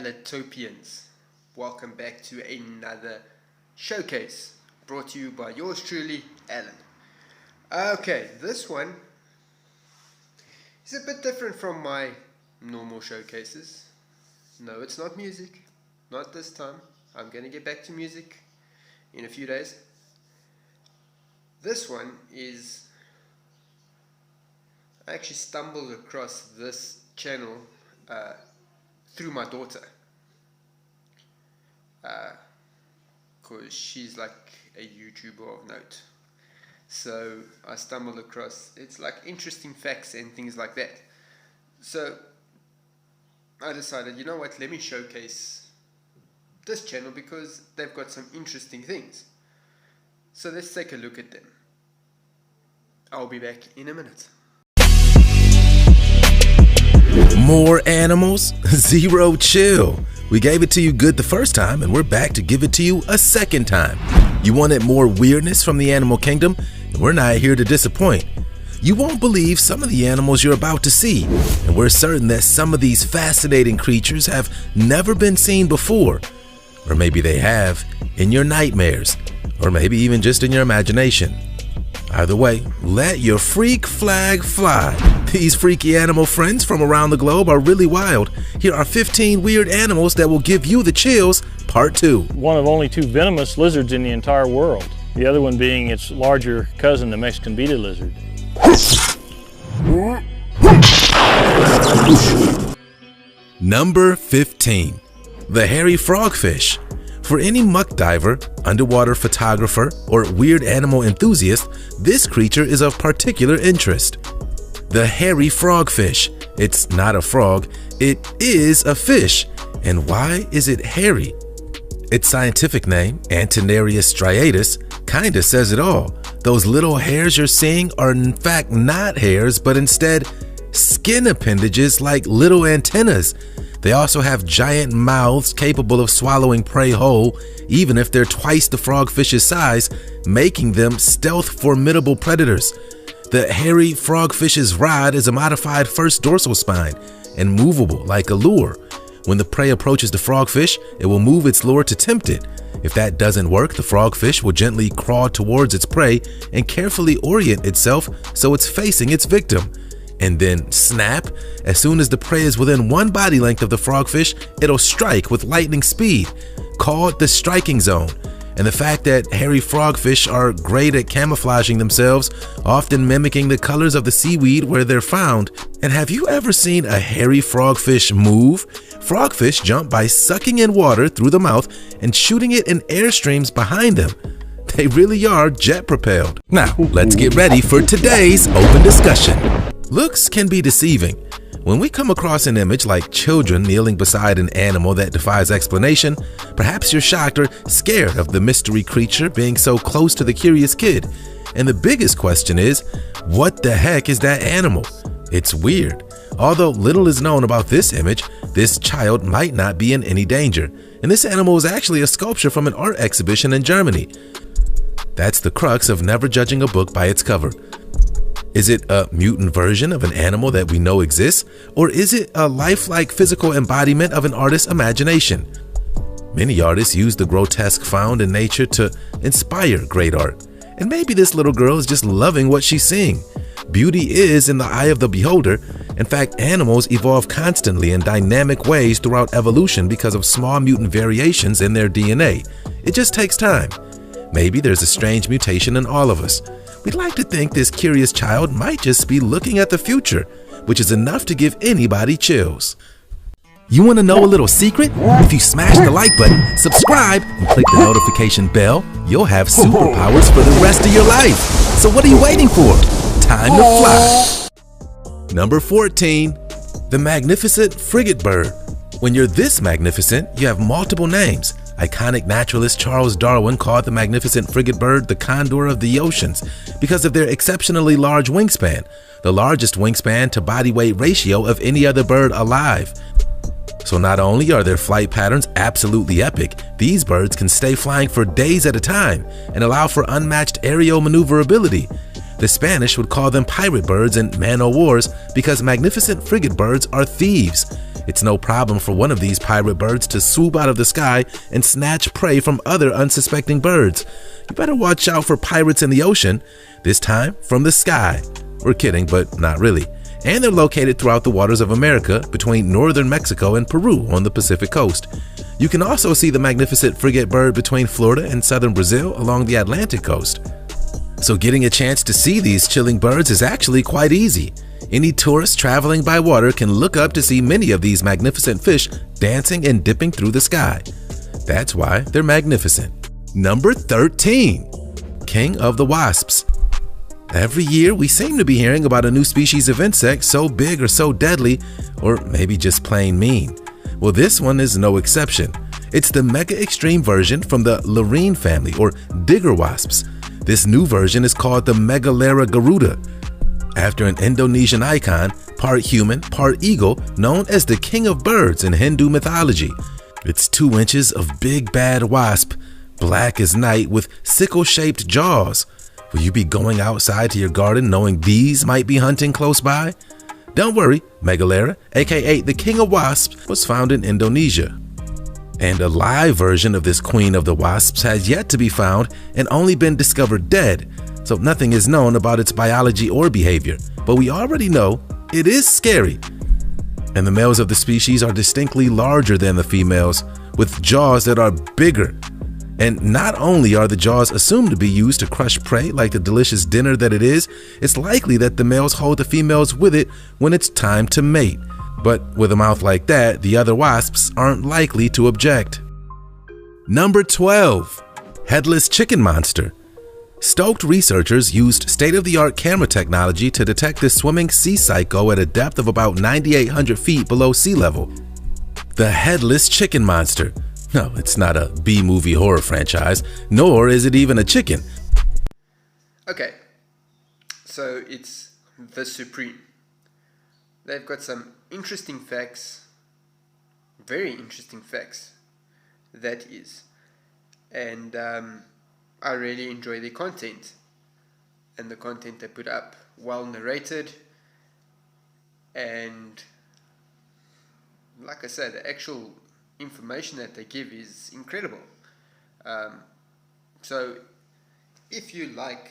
Alatopians. Welcome back to another showcase brought to you by yours truly, Alan. Okay, this one is a bit different from my normal showcases. No, it's not music, not this time. I'm going to get back to music in a few days. This one is, I actually stumbled across this channel through my daughter, because she's like a YouTuber of note. So I stumbled across, it's like interesting facts and things like that. So I decided, you know what, let me showcase this channel because they've got some interesting things. So let's take a look at them. I'll be back in a minute. More animals? Zero chill. We gave it to you good the first time and we're back to give it to you a second time. You wanted more weirdness from the animal kingdom and we're not here to disappoint. You won't believe some of the animals you're about to see, and we're certain that some of these fascinating creatures have never been seen before. Or maybe they have, in your nightmares, or maybe even just in your imagination. Either way, let your freak flag fly. These freaky animal friends from around the globe are really wild. Here are 15 weird animals that will give you the chills, part 2. One of only 2 venomous lizards in the entire world. The other one being its larger cousin, the Mexican beaded lizard. Number 15. The hairy frogfish. For any muck diver, underwater photographer, or weird animal enthusiast, this creature is of particular interest. The hairy frogfish. It's not a frog, it is a fish. And why is it hairy? Its scientific name, Antenarius striatus, kinda says it all. Those little hairs you're seeing are in fact not hairs, but instead skin appendages like little antennas. They also have giant mouths capable of swallowing prey whole, even if they're twice the frogfish's size, making them stealth formidable predators. The hairy frogfish's rod is a modified first dorsal spine and movable like a lure. When the prey approaches the frogfish, it will move its lure to tempt it. If that doesn't work, the frogfish will gently crawl towards its prey and carefully orient itself so it's facing its victim. And then snap, as soon as the prey is within one body length of the frogfish, it'll strike with lightning speed, called the striking zone. And the fact that hairy frogfish are great at camouflaging themselves, often mimicking the colors of the seaweed where they're found. And have you ever seen a hairy frogfish move? Frogfish jump by sucking in water through the mouth and shooting it in airstreams behind them. They really are jet propelled. Now, let's get ready for today's open discussion. Looks can be deceiving. When we come across an image like children kneeling beside an animal that defies explanation, perhaps you're shocked or scared of the mystery creature being so close to the curious kid. And the biggest question is, what the heck is that animal? It's weird. Although little is known about this image, this child might not be in any danger. And this animal is actually a sculpture from an art exhibition in Germany. That's the crux of never judging a book by its cover. Is it a mutant version of an animal that we know exists, or is it a lifelike physical embodiment of an artist's imagination? Many artists use the grotesque found in nature to inspire great art, and maybe this little girl is just loving what she's seeing. Beauty is in the eye of the beholder. In fact, animals evolve constantly in dynamic ways throughout evolution because of small mutant variations in their DNA. It just takes time. Maybe there's a strange mutation in all of us. We'd like to think this curious child might just be looking at the future, which is enough to give anybody chills. You want to know a little secret? If you smash the like button, subscribe, and click the notification bell, you'll have superpowers for the rest of your life. So what are you waiting for? Time to fly. Number 14. The magnificent frigate bird. When you're this magnificent, you have multiple names. Iconic naturalist Charles Darwin called the magnificent frigate bird the condor of the oceans because of their exceptionally large wingspan, the largest wingspan to body weight ratio of any other bird alive. So not only are their flight patterns absolutely epic, these birds can stay flying for days at a time and allow for unmatched aerial maneuverability. The Spanish would call them pirate birds in man-o'-wars because magnificent frigate birds are thieves. It's no problem for one of these pirate birds to swoop out of the sky and snatch prey from other unsuspecting birds. You better watch out for pirates in the ocean, this time from the sky. We're kidding, but not really. And they're located throughout the waters of America between northern Mexico and Peru on the Pacific coast. You can also see the magnificent frigate bird between Florida and southern Brazil along the Atlantic coast. So getting a chance to see these chilling birds is actually quite easy. Any tourist traveling by water can look up to see many of these magnificent fish dancing and dipping through the sky. That's why they're magnificent. Number 13. King of the Wasps. Every year we seem to be hearing about a new species of insect so big or so deadly, or maybe just plain mean. Well, this one is no exception. It's the mega extreme version from the Lurine family, or digger wasps. This new version is called the Megalera garuda, after an Indonesian icon, part human, part eagle, known as the king of birds in Hindu mythology. It's 2 inches of big bad wasp, black as night with sickle-shaped jaws. Will you be going outside to your garden knowing these might be hunting close by? Don't worry, Megalera, aka the king of wasps, was found in Indonesia. And a live version of this queen of the wasps has yet to be found and only been discovered dead, so nothing is known about its biology or behavior. But we already know it is scary. And the males of the species are distinctly larger than the females, with jaws that are bigger. And not only are the jaws assumed to be used to crush prey like the delicious dinner that it is, it's likely that the males hold the females with it when it's time to mate. But with a mouth like that, the other wasps aren't likely to object. Number 12. Headless chicken monster. Stoked researchers used state-of-the-art camera technology to detect this swimming sea psycho at a depth of about 9,800 feet below sea level. The Headless Chicken Monster. No, it's not a B-movie horror franchise, nor is it even a chicken. Okay, so it's the Supreme. They've got some interesting facts, very interesting facts, that is. And I really enjoy their content. And the content they put up, well narrated. And like I said, the actual information that they give is incredible. So if you like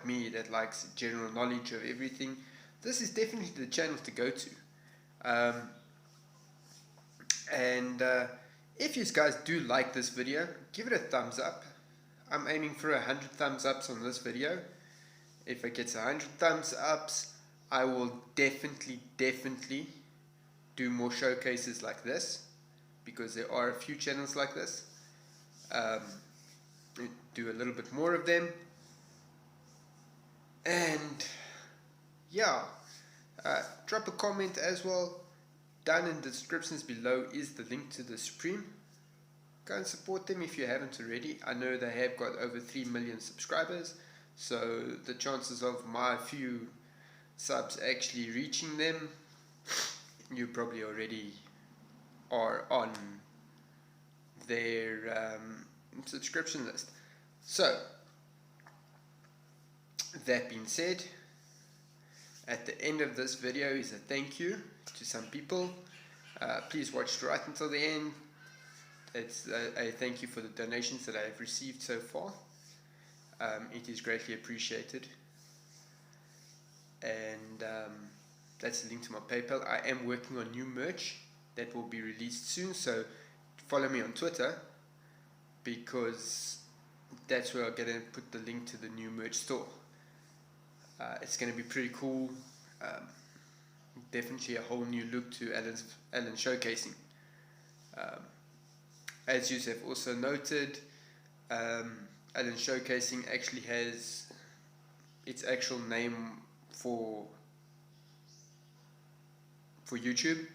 me, that likes general knowledge of everything, this is definitely the channel to go to. If you guys do like this video, give it a thumbs up. I'm aiming for 100 thumbs ups on this video. If it gets 100 thumbs ups, I will definitely do more showcases like this, because there are a few channels like this. Do a little bit more of them. And yeah, drop a comment as well. Down in the descriptions below is the link to the Supreme. Go and support them if you haven't already. I know they have got over 3 million subscribers, so the chances of my few subs actually reaching them, you probably already are on their subscription list. So that being said, at the end of this video is a thank you to some people. Please watch right until the end. It's a thank you for the donations that I have received so far. It is greatly appreciated. And that's the link to my PayPal. I am working on new merch that will be released soon, so follow me on Twitter, because that's where I'm going to put the link to the new merch store. It's going to be pretty cool. Definitely a whole new look to Allan's showcasing. As you have also noted, Allan's showcasing actually has its actual name for YouTube,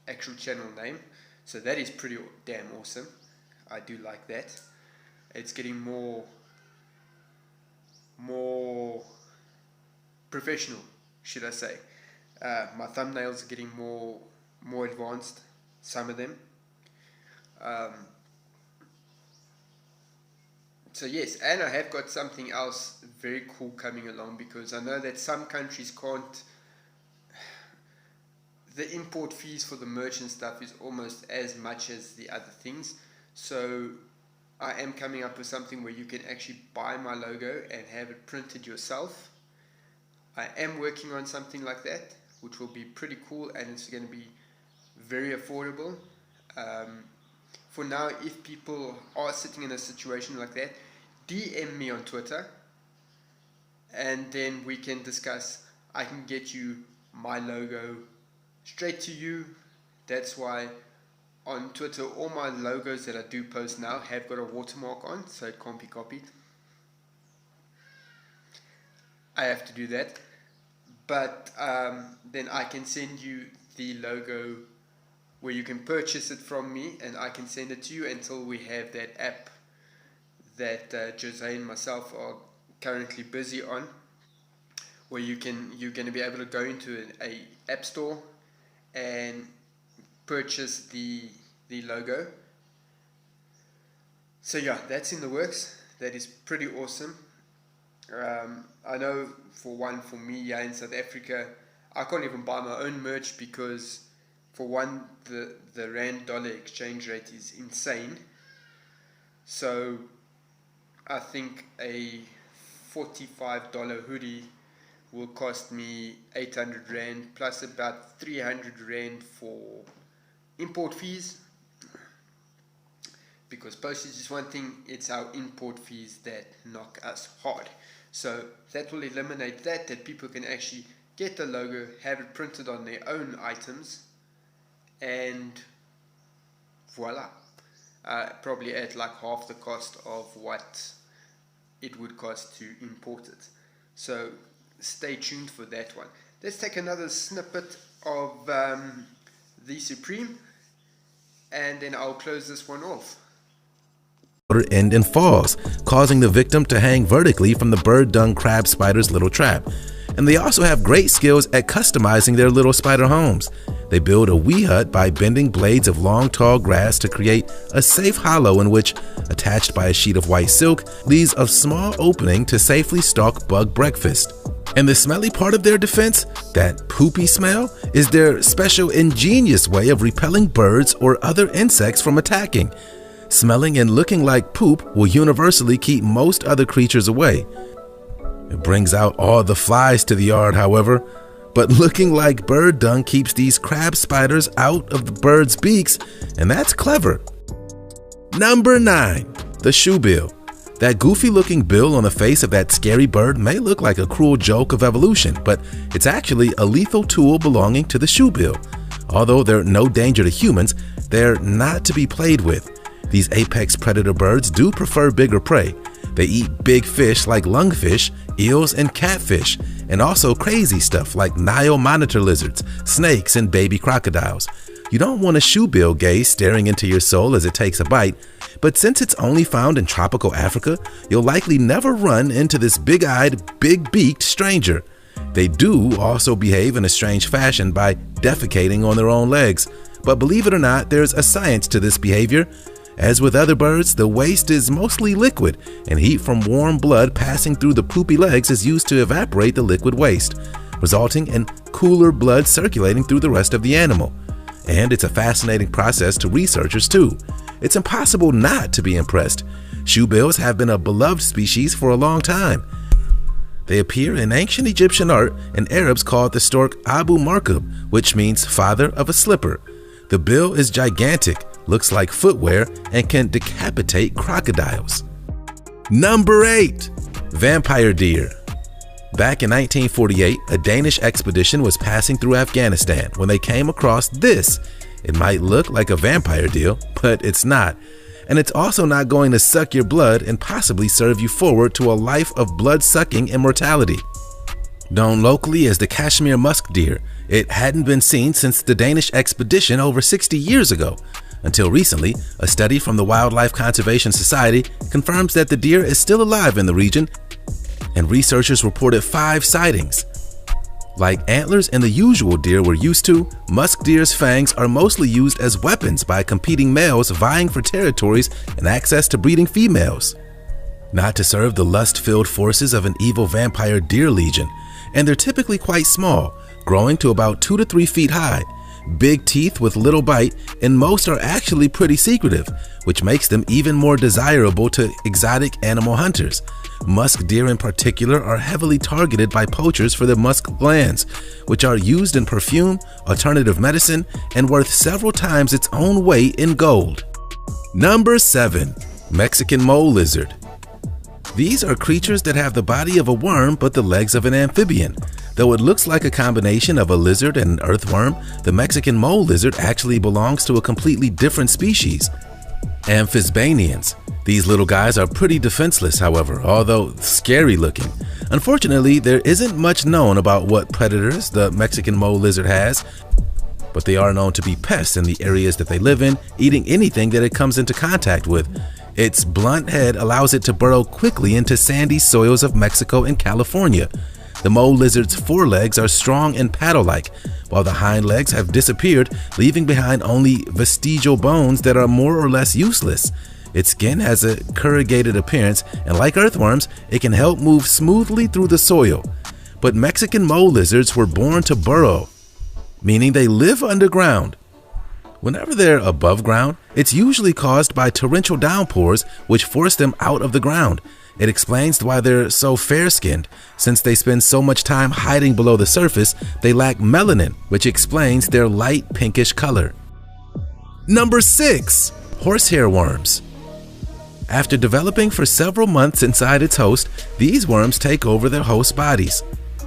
actual channel name. So that is pretty damn awesome. I do like that. It's getting more professional, should I say. My thumbnails are getting more advanced, some of them. So yes, and I have got something else very cool coming along, because I know that some countries can't, the import fees for the merch and stuff is almost as much as the other things. So I am coming up with something where you can actually buy my logo and have it printed yourself. I am working on something like that, which will be pretty cool, and it's going to be very affordable. For now, if people are sitting in a situation like that, DM me on Twitter, and then we can discuss. I can get you my logo straight to you. That's why on Twitter, all my logos that I do post now have got a watermark on, so it can't be copied. I have to do that. But then I can send you the logo where you can purchase it from me, and I can send it to you until we have that app that Jose and myself are currently busy on, where you're going to be able to go into a app store and purchase the logo. So yeah, that's in the works. That is pretty awesome. I know for me, yeah, in South Africa, I can't even buy my own merch because, for one, the rand-dollar exchange rate is insane. So I think a $45 hoodie will cost me 800 rand plus about 300 rand for import fees, because postage is one thing, it's our import fees that knock us hard. So that will eliminate that people can actually get the logo, have it printed on their own items, and voila, probably at like half the cost of what it would cost to import it. So stay tuned for that one. Let's take another snippet of the Supreme, and then I'll close this one off. End and falls, causing the victim to hang vertically from the bird dung crab spider's little trap. And they also have great skills at customizing their little spider homes. They build a wee hut by bending blades of long tall grass to create a safe hollow in which, attached by a sheet of white silk, leaves a small opening to safely stalk bug breakfast. And the smelly part of their defense, that poopy smell, is their special ingenious way of repelling birds or other insects from attacking. Smelling and looking like poop will universally keep most other creatures away. It brings out all the flies to the yard, however, but looking like bird dung keeps these crab spiders out of the birds' beaks, and that's clever. Number 9. The shoebill. That goofy looking bill on the face of that scary bird may look like a cruel joke of evolution, but it's actually a lethal tool belonging to the shoebill. Although they're no danger to humans, they're not to be played with. These apex predator birds do prefer bigger prey. They eat big fish like lungfish, eels, and catfish, and also crazy stuff like Nile monitor lizards, snakes, and baby crocodiles. You don't want a shoebill gaze staring into your soul as it takes a bite, but since it's only found in tropical Africa, you'll likely never run into this big-eyed, big-beaked stranger. They do also behave in a strange fashion by defecating on their own legs, but believe it or not, there's a science to this behavior. As with other birds, the waste is mostly liquid, and heat from warm blood passing through the poopy legs is used to evaporate the liquid waste, resulting in cooler blood circulating through the rest of the animal. And it's a fascinating process to researchers too. It's impossible not to be impressed. Shoebills have been a beloved species for a long time. They appear in ancient Egyptian art, and Arabs call the stork Abu Markab, which means father of a slipper. The bill is gigantic, looks like footwear, and can decapitate crocodiles. Number 8. Vampire deer. Back in 1948, a Danish expedition was passing through Afghanistan when they came across this. It might look like a vampire deer, but it's not. And it's also not going to suck your blood and possibly serve you forward to a life of blood-sucking immortality. Known locally as the Kashmir musk deer, it hadn't been seen since the Danish expedition over 60 years ago. Until recently, a study from the Wildlife Conservation Society confirms that the deer is still alive in the region, and researchers reported 5 sightings. Like antlers and the usual deer we're used to, musk deer's fangs are mostly used as weapons by competing males vying for territories and access to breeding females. Not to serve the lust-filled forces of an evil vampire deer legion, and they're typically quite small, growing to about 2 to 3 feet high. big teeth with little bite, and most are actually pretty secretive, which makes them even more desirable to exotic animal hunters. Musk deer in particular are heavily targeted by poachers for their musk glands, which are used in perfume, alternative medicine, and worth several times its own weight in gold. Number 7. Mexican mole lizard. These are creatures that have the body of a worm but the legs of an amphibian. Though it looks like a combination of a lizard and an earthworm, the Mexican mole lizard actually belongs to a completely different species, Amphisbaenians. These little guys are pretty defenseless, however, although scary looking. Unfortunately, there isn't much known about what predators the Mexican mole lizard has, but they are known to be pests in the areas that they live in, eating anything that it comes into contact with. Its blunt head allows it to burrow quickly into sandy soils of Mexico and California. The mole lizard's forelegs are strong and paddle-like, while the hind legs have disappeared, leaving behind only vestigial bones that are more or less useless. Its skin has a corrugated appearance, and like earthworms, it can help move smoothly through the soil. But Mexican mole lizards were born to burrow, meaning they live underground. Whenever they're above ground, it's usually caused by torrential downpours which force them out of the ground. It explains why they're so fair-skinned. Since they spend so much time hiding below the surface, they lack melanin, which explains their light pinkish color. Number 6. Horsehair worms. After developing for several months inside its host, these worms take over their host bodies.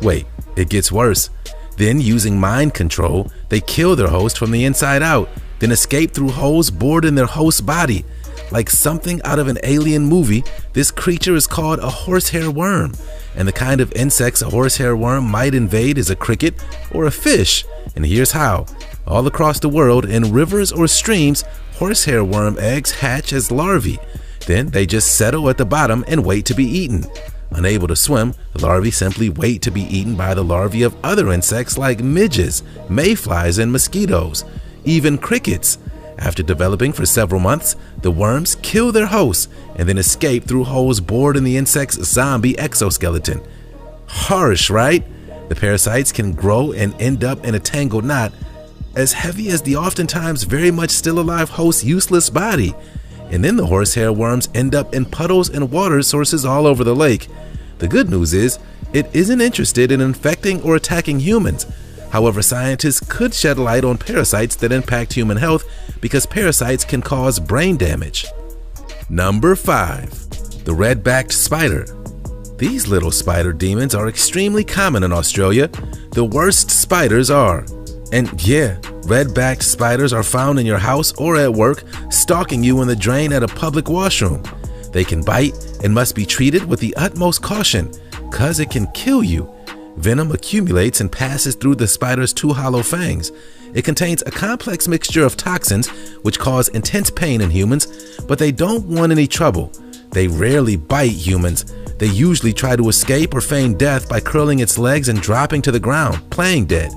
Wait, it gets worse. Then, using mind control, they kill their host from the inside out, then escape through holes bored in their host's body. Like something out of an alien movie, this creature is called a horsehair worm, and the kind of insects a horsehair worm might invade is a cricket or a fish, and here's how. All across the world, in rivers or streams, horsehair worm eggs hatch as larvae. Then they just settle at the bottom and wait to be eaten. Unable to swim, the larvae simply wait to be eaten by the larvae of other insects like midges, mayflies, and mosquitoes, even crickets. After developing for several months, the worms kill their hosts and then escape through holes bored in the insect's zombie exoskeleton. Harsh, right? The parasites can grow and end up in a tangled knot as heavy as the oftentimes very much still alive host's useless body. And then the horsehair worms end up in puddles and water sources all over the lake. The good news is, it isn't interested in infecting or attacking humans. However, scientists could shed light on parasites that impact human health because parasites can cause brain damage. Number 5. The Redbacked Spider. These little spider demons are extremely common in Australia. The worst spiders are. And yeah, redbacked spiders are found in your house or at work, stalking you in the drain at a public washroom. They can bite and must be treated with the utmost caution, cause it can kill you. Venom accumulates and passes through the spider's two hollow fangs. It contains a complex mixture of toxins which cause intense pain in humans, but they don't want any trouble. They rarely bite humans. They usually try to escape or feign death by curling its legs and dropping to the ground, playing dead.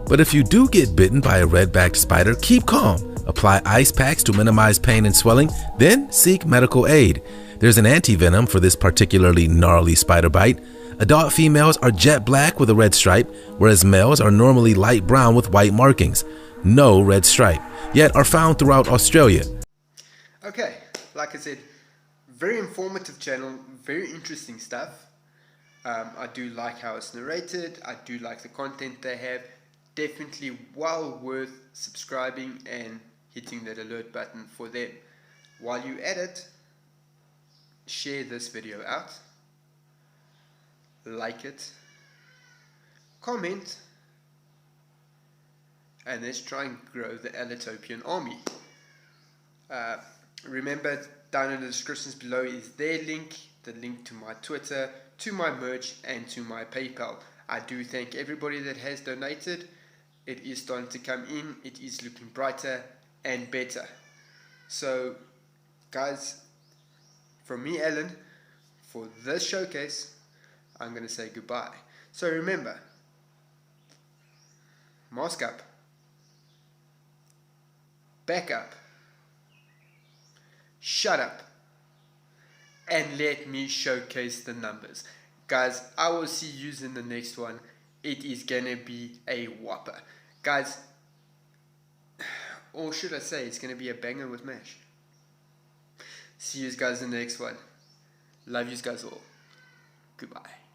But if you do get bitten by a redbacked spider, keep calm. Apply ice packs to minimize pain and swelling, then seek medical aid. There's an anti-venom for this particularly gnarly spider bite. Adult females are jet black with a red stripe, whereas males are normally light brown with white markings. No red stripe, yet are found throughout Australia. Okay, like I said, very informative channel, very interesting stuff. I do like how it's narrated. I do like the content they have. Definitely well worth subscribing and hitting that alert button for them. While you're at it, share this video out, like it, comment, and let's try and grow the Allatopian army. Remember, down in the descriptions below is their link, the link to my Twitter, to my merch, and to my PayPal. I do thank everybody that has donated. It is starting to come in. It is looking brighter and better. So, guys, from me, Alan, for this showcase, I'm going to say goodbye. So remember, mask up, back up, shut up, and let me showcase the numbers. Guys, I will see you in the next one. It is going to be a whopper. Guys, or should I say, it's going to be a banger with mash. See you guys in the next one. Love you guys all. Goodbye.